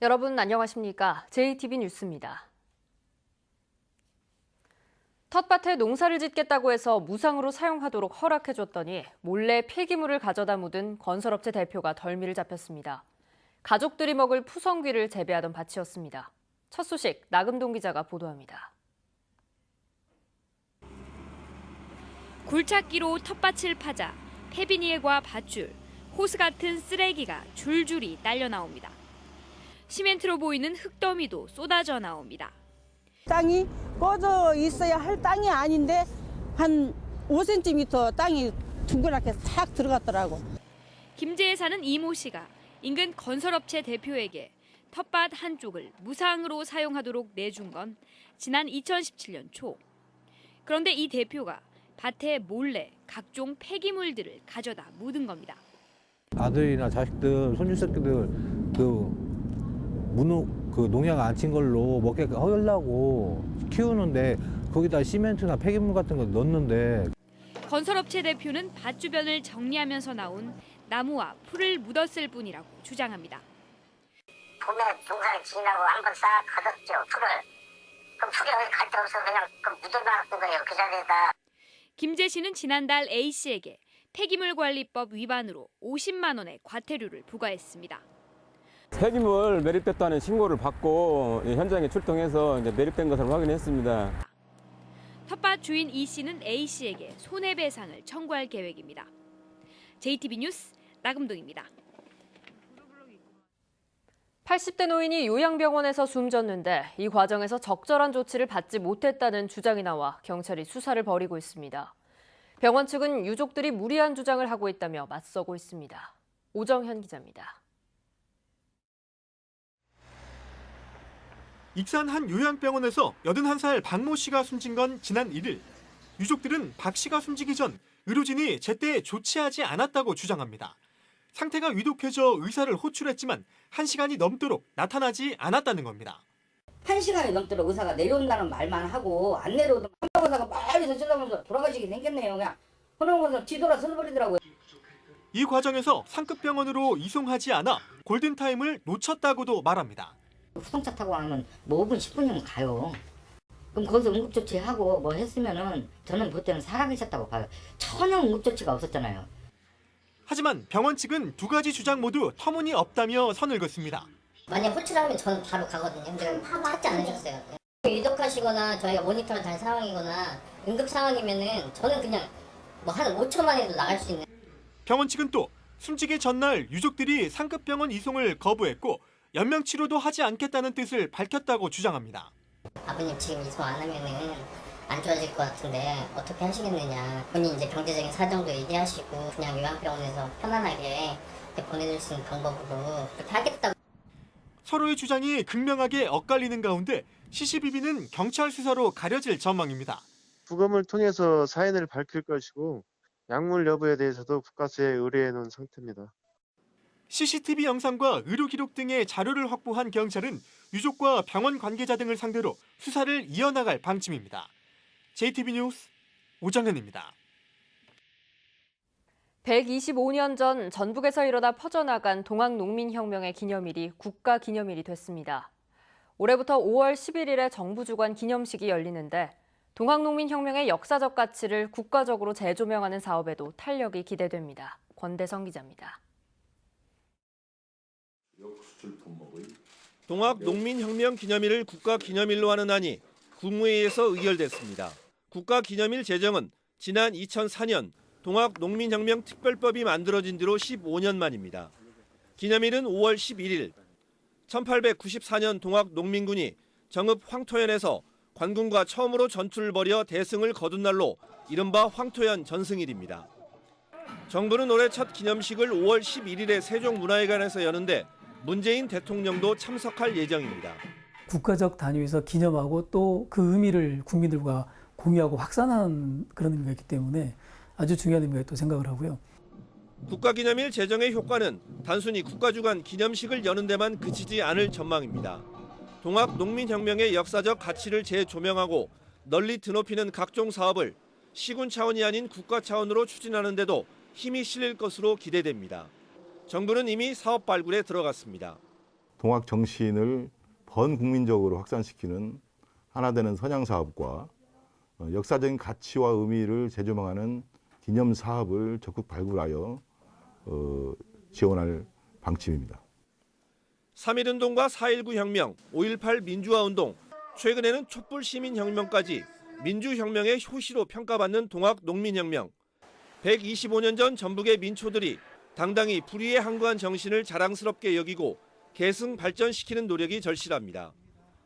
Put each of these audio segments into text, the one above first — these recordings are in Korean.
여러분 안녕하십니까? JTB 뉴스입니다. 텃밭에 농사를 짓겠다고 해서 무상으로 사용하도록 허락해줬더니 몰래 폐기물을 가져다 묻은 건설업체 대표가 덜미를 잡혔습니다. 가족들이 먹을 푸성귀를 재배하던 밭이었습니다. 첫 소식 나금동 기자가 보도합니다. 굴착기로 텃밭을 파자 폐비닐과 밧줄, 호스 같은 쓰레기가 줄줄이 딸려 나옵니다. 시멘트로 보이는 흙더미도 쏟아져 나옵니다. 땅이 꺼져 있어야 할 땅이 아닌데 한 5cm 땅이 둥그랗게 싹 들어갔더라고. 김제에 사는 이모 씨가 인근 건설업체 대표에게 텃밭 한쪽을 무상으로 사용하도록 내준 건 지난 2017년 초. 그런데 이 대표가 밭에 몰래 각종 폐기물들을 가져다 묻은 겁니다. 아들이나 자식들, 손주 새끼들 농약 안 친 걸로 먹게 하려고 키우는데 거기다 시멘트나 폐기물 같은 거 넣는데. 건설업체 대표는 밭 주변을 정리하면서 나온 나무와 풀을 묻었을 뿐이라고 주장합니다. 봄에 농사를 지나고 한번 싹 걷었죠, 풀을. 그럼 풀이 어디 갈 데 없어 그냥 묻어놨던 거예요, 그 자리에다. 김제 씨는 지난달 A 씨에게 폐기물 관리법 위반으로 50만 원의 과태료를 부과했습니다. 폐기물 매립됐다는 신고를 받고 현장에 출동해서 매립된 것을 확인했습니다. 텃밭 주인 이 씨는 A 씨에게 손해배상을 청구할 계획입니다. JTB 뉴스 나금동입니다. 80대 노인이 요양병원에서 숨졌는데 이 과정에서 적절한 조치를 받지 못했다는 주장이 나와 경찰이 수사를 벌이고 있습니다. 병원 측은 유족들이 무리한 주장을 하고 있다며 맞서고 있습니다. 오정현 기자입니다. 익산 한 요양병원에서 81살 박모 씨가 숨진 건 지난 1일. 유족들은 박 씨가 숨지기 전 의료진이 제때 조치하지 않았다고 주장합니다. 상태가 위독해져 의사를 호출했지만 1시간이 넘도록 나타나지 않았다는 겁니다. 1시간이 넘도록 의사가 내려온다는 말만 하고 안 내려오던 의사가 멀리서 쳐다보면서 돌아가시게 생겼네요. 그냥 그러고서 뒤돌아 서버리더라고요. 이 과정에서 상급병원으로 이송하지 않아 골든타임을 놓쳤다고도 말합니다. 후송차 타고 가면 뭐 5분 10분이면 가요. 그럼 거기서 응급조치하고 뭐 했으면은 저는 그때는 살아계셨다고 봐요. 전혀 응급조치가 없었잖아요. 하지만 병원 측은 두 가지 주장 모두 터무니없다며 선을 긋습니다. 만약 호출하면 저는 바로 가거든요. 근데 찾지 않으셨어요. 위독하시거나 저희가 모니터를 달 상황이거나 응급 상황이면은 저는 그냥 뭐 한 5초 만에도 나갈 수 있는. 병원 측은 또 숨지기 전날 유족들이 상급병원 이송을 거부했고 연명 치료도 하지 않겠다는 뜻을 밝혔다고 주장합니다. 아버님 지금 이송 안 하면은 안 좋아질 것 같은데 어떻게 하시겠느냐. 본인 이제 경제적인 사정도 얘기하시고 그냥 요양병원에서 편안하게 보내줄 수 있는 방법으로 그렇게 하겠다고. 서로의 주장이 극명하게 엇갈리는 가운데 CCBB는 경찰 수사로 가려질 전망입니다. 부검을 통해서 사인을 밝힐 것이고 약물 여부에 대해서도 국가수에 의뢰해 놓은 상태입니다. CCTV 영상과 의료 기록 등의 자료를 확보한 경찰은 유족과 병원 관계자 등을 상대로 수사를 이어나갈 방침입니다. JTB 뉴스 오정현입니다. 125년 전 전북에서 일어나 퍼져나간 동학농민혁명의 기념일이 국가기념일이 됐습니다. 올해부터 5월 11일에 정부 주관 기념식이 열리는데 동학농민혁명의 역사적 가치를 국가적으로 재조명하는 사업에도 탄력이 기대됩니다. 권대성 기자입니다. 동학농민혁명 기념일을 국가기념일로 하는 안이 국무회의에서 의결됐습니다. 국가기념일 제정은 지난 2004년 동학농민혁명 특별법이 만들어진 뒤로 15년 만입니다. 기념일은 5월 11일, 1894년 동학농민군이 정읍 황토현에서 관군과 처음으로 전투를 벌여 대승을 거둔 날로 이른바 황토현 전승일입니다. 정부는 올해 첫 기념식을 5월 11일에 세종문화회관에서 여는데 문재인 대통령도 참석할 예정입니다. 국가적 단위에서 기념하고 또 그 의미를 국민들과 공유하고 확산하는 그런 의미가 있기 때문에 아주 중요한 의미가 있다고 생각을 하고요. 국가기념일 제정의 효과는 단순히 국가주관 기념식을 여는 데만 그치지 않을 전망입니다. 동학농민혁명의 역사적 가치를 재조명하고 널리 드높이는 각종 사업을 시군 차원이 아닌 국가 차원으로 추진하는 데도 힘이 실릴 것으로 기대됩니다. 정부는 이미 사업 발굴에 들어갔습니다. 동학 정신을 번국민적으로 확산시키는 하나 되는 선양 사업과 역사적인 가치와 의미를 재조명하는 기념 사업을 적극 발굴하여 지원할 방침입니다. 3.1운동과 4.19 혁명, 5.18 민주화운동, 최근에는 촛불시민혁명까지 민주혁명의 효시로 평가받는 동학농민혁명. 125년 전 전북의 민초들이 당당히 불의에 항거한 정신을 자랑스럽게 여기고 계승 발전시키는 노력이 절실합니다.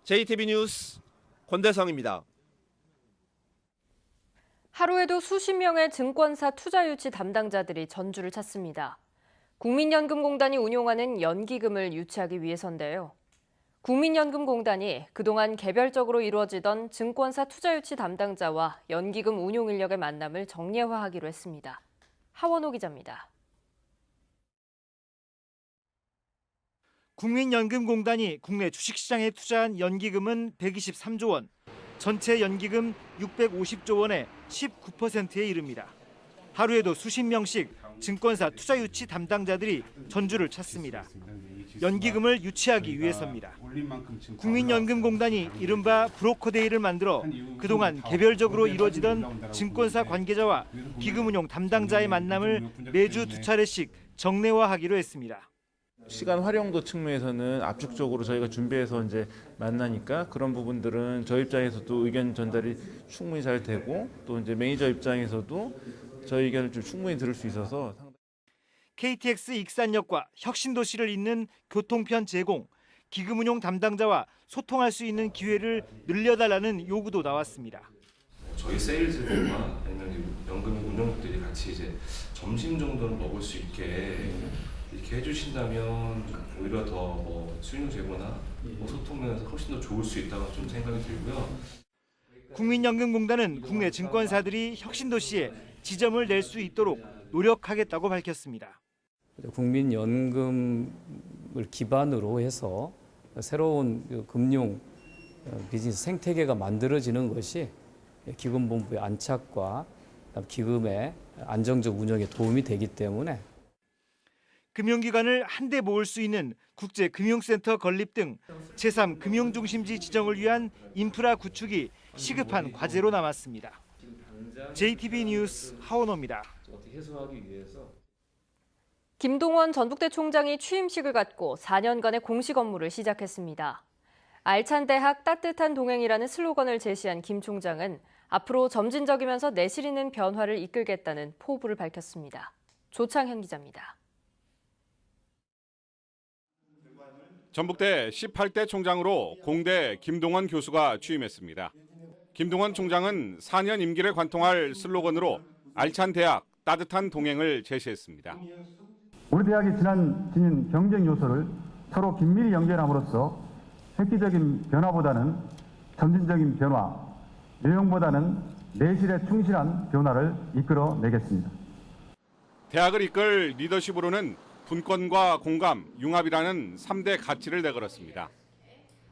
JTB 뉴스 권대성입니다. 하루에도 수십 명의 증권사 투자유치 담당자들이 전주를 찾습니다. 국민연금공단이 운용하는 연기금을 유치하기 위해서인데요. 국민연금공단이 그동안 개별적으로 이루어지던 증권사 투자유치 담당자와 연기금 운용 인력의 만남을 정례화하기로 했습니다. 하원호 기자입니다. 국민연금공단이 국내 주식시장에 투자한 연기금은 123조 원, 전체 연기금 650조 원의 19%에 이릅니다. 하루에도 수십 명씩 증권사 투자유치 담당자들이 전주를 찾습니다. 연기금을 유치하기 위해서입니다. 국민연금공단이 이른바 브로커데이를 만들어 그동안 개별적으로 이루어지던 증권사 관계자와 기금운용 담당자의 만남을 매주 2차례씩 정례화하기로 했습니다. 시간 활용도 측면에서는 압축적으로 저희가 준비해서 이제 만나니까 그런 부분들은 저희 입장에서도 의견 전달이 충분히 잘 되고 또 이제 매니저 입장에서도 저희 의견을 좀 충분히 들을 수 있어서 KTX 익산역과 혁신도시를 잇는 교통편 제공, 기금운용 담당자와 소통할 수 있는 기회를 늘려달라는 요구도 나왔습니다. 저희 세일즈들과 아니면 연금 운용들이 같이 이제 점심 정도는 먹을 수 있게 이렇게 해주신다면 오히려 더 수익 제고나 소통 면에서 훨씬 더 좋을 수 있다고 좀 생각이 들고요. 국민연금공단은 국내 증권사들이 혁신도시에 지점을 낼 수 있도록 노력하겠다고 밝혔습니다. 국민연금을 기반으로 해서 새로운 금융 비즈니스 생태계가 만들어지는 것이 기금본부의 안착과 기금의 안정적 운영에 도움이 되기 때문에 금융기관을 한데 모을 수 있는 국제금융센터 건립 등 제3금융중심지 지정을 위한 인프라 구축이 시급한 과제로 남았습니다. JTB 뉴스 하원호입니다. 김동원 전북대 총장이 취임식을 갖고 4년간의 공식 업무를 시작했습니다. 알찬 대학 따뜻한 동행이라는 슬로건을 제시한 김 총장은 앞으로 점진적이면서 내실 있는 변화를 이끌겠다는 포부를 밝혔습니다. 조창현 기자입니다. 전북대 18대 총장으로 공대 김동원 교수가 취임했습니다. 김동원 총장은 4년 임기를 관통할 슬로건으로 알찬 대학, 따뜻한 동행을 제시했습니다. 우리 대학이 지닌 경쟁 요소를 서로 긴밀히 연결함으로써 획기적인 변화보다는 점진적인 변화, 내용보다는 내실에 충실한 변화를 이끌어내겠습니다. 대학을 이끌 리더십으로는 분권과 공감, 융합이라는 3대 가치를 내걸었습니다.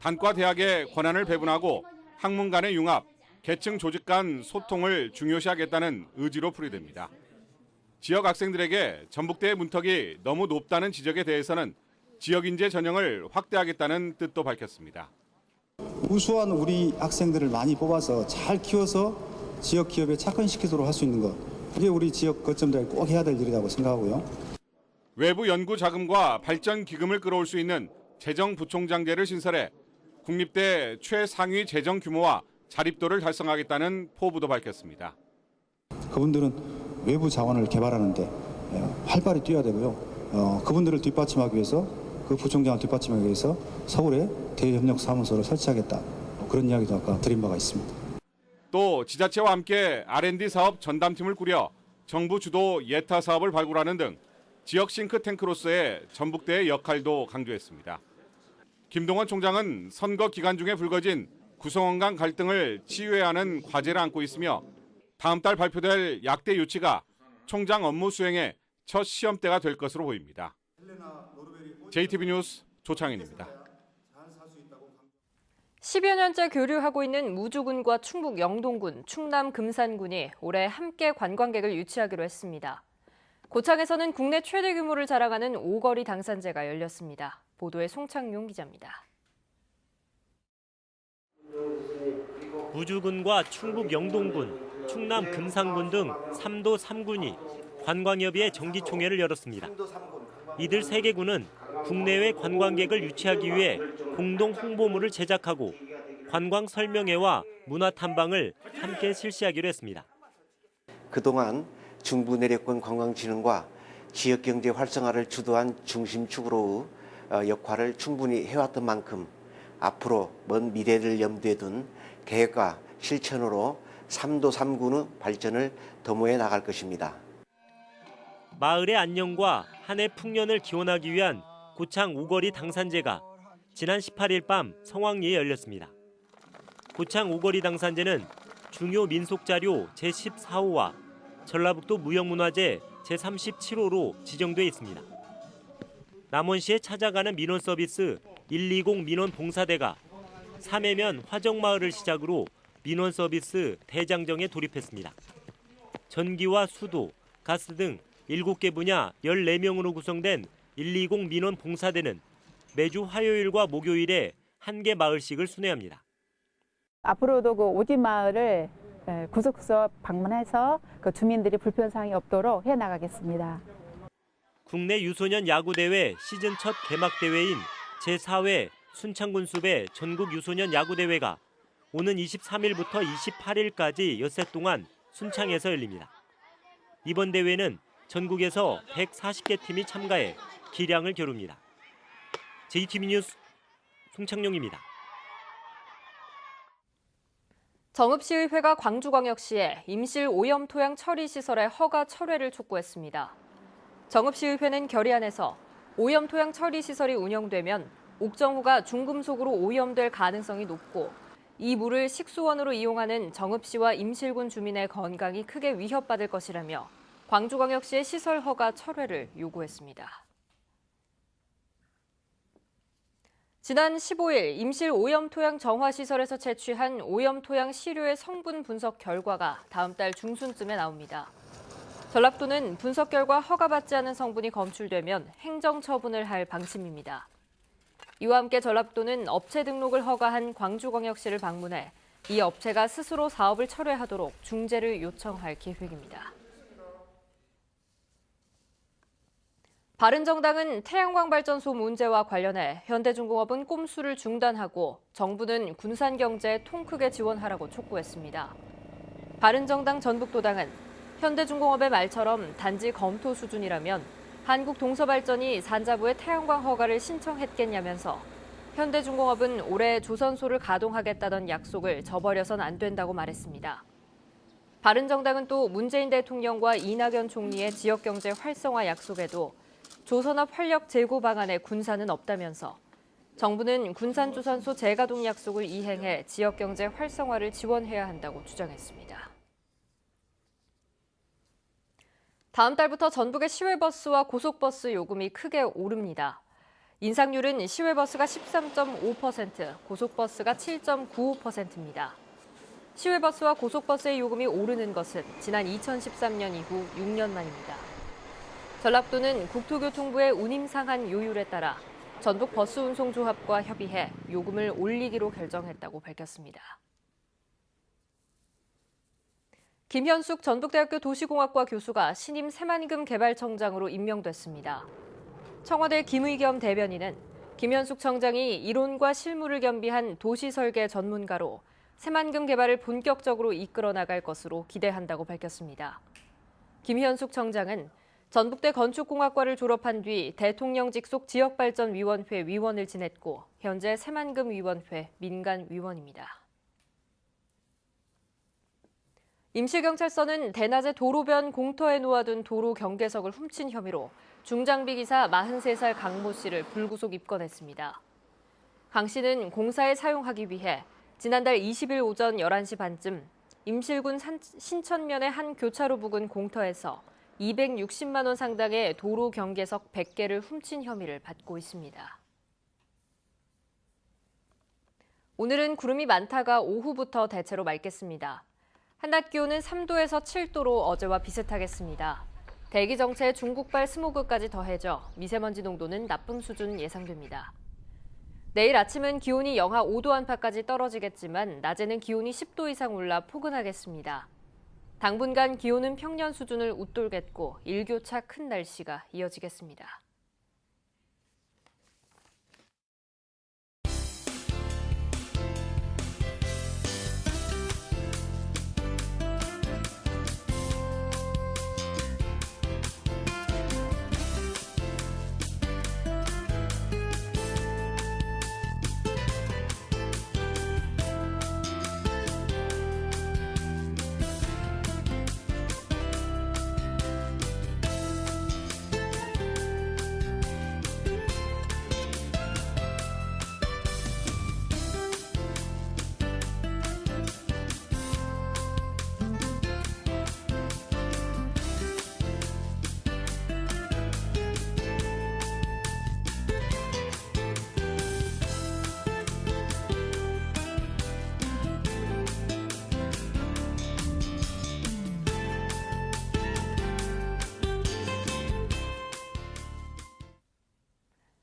단과 대학의 권한을 배분하고 학문 간의 융합, 계층 조직 간 소통을 중요시하겠다는 의지로 풀이됩니다. 지역 학생들에게 전북대의 문턱이 너무 높다는 지적에 대해서는 지역 인재 전형을 확대하겠다는 뜻도 밝혔습니다. 우수한 우리 학생들을 많이 뽑아서 잘 키워서 지역 기업에 착근시키도록 할 수 있는 것, 그게 우리 지역 거점들이 꼭 해야 될 일이라고 생각하고요. 외부 연구 자금과 발전 기금을 끌어올 수 있는 재정부총장제를 신설해 국립대 최상위 재정 규모와 자립도를 달성하겠다는 포부도 밝혔습니다. 그분들은 외부 자원을 개발하는데 활발히 뛰어야 되고요. 그분들을 뒷받침하기 위해서, 그 부총장을 뒷받침하기 위해서 서울에 대협력사무소를 설치하겠다. 그런 이야기도 아까 드린 바가 있습니다. 또 지자체와 함께 R&D 사업 전담팀을 꾸려 정부 주도 예타 사업을 발굴하는 등 지역 싱크탱크로서의 전북대의 역할도 강조했습니다. 김동원 총장은 선거 기간 중에 불거진 구성원 간 갈등을 치유해야 하는 과제를 안고 있으며 다음 달 발표될 약대 유치가 총장 업무 수행의 첫 시험대가 될 것으로 보입니다. JTB 뉴스 조창현입니다. 10여 년째 교류하고 있는 무주군과 충북 영동군, 충남 금산군이 올해 함께 관광객을 유치하기로 했습니다. 고창에서는 국내 최대 규모를 자랑하는 오거리 당산제가 열렸습니다. 보도에 송창용 기자입니다. 무주군과 충북 영동군, 충남 금산군 등 3도 3군이 관광협의회 정기총회를 열었습니다. 이들 3개 군은 국내외 관광객을 유치하기 위해 공동 홍보물을 제작하고 관광 설명회와 문화 탐방을 함께 실시하기로 했습니다. 그동안 중부 내륙권 관광진흥과 지역경제 활성화를 주도한 중심축으로 역할을 충분히 해왔던 만큼 앞으로 먼 미래를 염두에 둔 계획과 실천으로 3도 3군의 발전을 도모해 나갈 것입니다. 마을의 안녕과 한 해 풍년을 기원하기 위한 고창 오거리 당산제가 지난 18일 밤 성황리에 열렸습니다. 고창 오거리 당산제는 중요 민속자료 제14호와 전라북도 무형문화재 제37호로 지정돼 있습니다. 남원시에 찾아가는 민원 서비스 120 민원 봉사대가 삼해면 화정마을을 시작으로 민원 서비스 대장정에 돌입했습니다. 전기와 수도, 가스 등 7개 분야 14명으로 구성된 120 민원 봉사대는 매주 화요일과 목요일에 1개 마을씩을 순회합니다. 앞으로도 그 오지마을을 구석구석 방문해서 그 주민들이 불편사항이 없도록 해나가겠습니다. 국내 유소년 야구대회 시즌 첫 개막대회인 제4회 순창군 숲의 전국 유소년 야구대회가 오는 23일부터 28일까지 엿새 동안 순창에서 열립니다. 이번 대회는 전국에서 140개 팀이 참가해 기량을 겨룹니다. JTB 뉴스 송창용입니다. 정읍시의회가 광주광역시에 임실 오염 토양 처리 시설의 허가 철회를 촉구했습니다. 정읍시의회는 결의안에서 오염 토양 처리 시설이 운영되면 옥정호가 중금속으로 오염될 가능성이 높고 이 물을 식수원으로 이용하는 정읍시와 임실군 주민의 건강이 크게 위협받을 것이라며 광주광역시의 시설 허가 철회를 요구했습니다. 지난 15일 임실 오염토양 정화시설에서 채취한 오염토양 시료의 성분 분석 결과가 다음 달 중순쯤에 나옵니다. 전라북도는 분석 결과 허가받지 않은 성분이 검출되면 행정처분을 할 방침입니다. 이와 함께 전라북도는 업체 등록을 허가한 광주광역시를 방문해 이 업체가 스스로 사업을 철회하도록 중재를 요청할 계획입니다. 바른정당은 태양광 발전소 문제와 관련해 현대중공업은 꼼수를 중단하고 정부는 군산 경제에 통 크게 지원하라고 촉구했습니다. 바른정당 전북도당은 현대중공업의 말처럼 단지 검토 수준이라면 한국동서발전이 산자부에 태양광 허가를 신청했겠냐면서 현대중공업은 올해 조선소를 가동하겠다던 약속을 저버려선 안 된다고 말했습니다. 바른정당은 또 문재인 대통령과 이낙연 총리의 지역경제 활성화 약속에도 조선업 활력 제고 방안에 군산은 없다면서 정부는 군산조선소 재가동 약속을 이행해 지역경제 활성화를 지원해야 한다고 주장했습니다. 다음 달부터 전북의 시외버스와 고속버스 요금이 크게 오릅니다. 인상률은 시외버스가 13.5%, 고속버스가 7.95%입니다. 시외버스와 고속버스의 요금이 오르는 것은 지난 2013년 이후 6년 만입니다. 전라북도는 국토교통부의 운임 상한 요율에 따라 전북 버스운송조합과 협의해 요금을 올리기로 결정했다고 밝혔습니다. 김현숙 전북대학교 도시공학과 교수가 신임 새만금 개발청장으로 임명됐습니다. 청와대 김의겸 대변인은 김현숙 청장이 이론과 실무를 겸비한 도시설계 전문가로 새만금 개발을 본격적으로 이끌어 나갈 것으로 기대한다고 밝혔습니다. 김현숙 청장은 전북대 건축공학과를 졸업한 뒤 대통령 직속 지역발전위원회 위원을 지냈고 현재 새만금위원회 민간위원입니다. 임실경찰서는 대낮에 도로변 공터에 놓아둔 도로 경계석을 훔친 혐의로 중장비 기사 43살 강모 씨를 불구속 입건했습니다. 강 씨는 공사에 사용하기 위해 지난달 20일 오전 11시 반쯤 임실군 신천면의 한 교차로 부근 공터에서 260만 원 상당의 도로 경계석 100개를 훔친 혐의를 받고 있습니다. 오늘은 구름이 많다가 오후부터 대체로 맑겠습니다. 한낮 기온은 3도에서 7도로 어제와 비슷하겠습니다. 대기 정체에 중국발 스모그까지 더해져 미세먼지 농도는 나쁨 수준 예상됩니다. 내일 아침은 기온이 영하 5도 안팎까지 떨어지겠지만 낮에는 기온이 10도 이상 올라 포근하겠습니다. 당분간 기온은 평년 수준을 웃돌겠고 일교차 큰 날씨가 이어지겠습니다.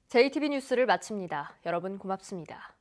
JTB 뉴스를 마칩니다. 여러분 고맙습니다.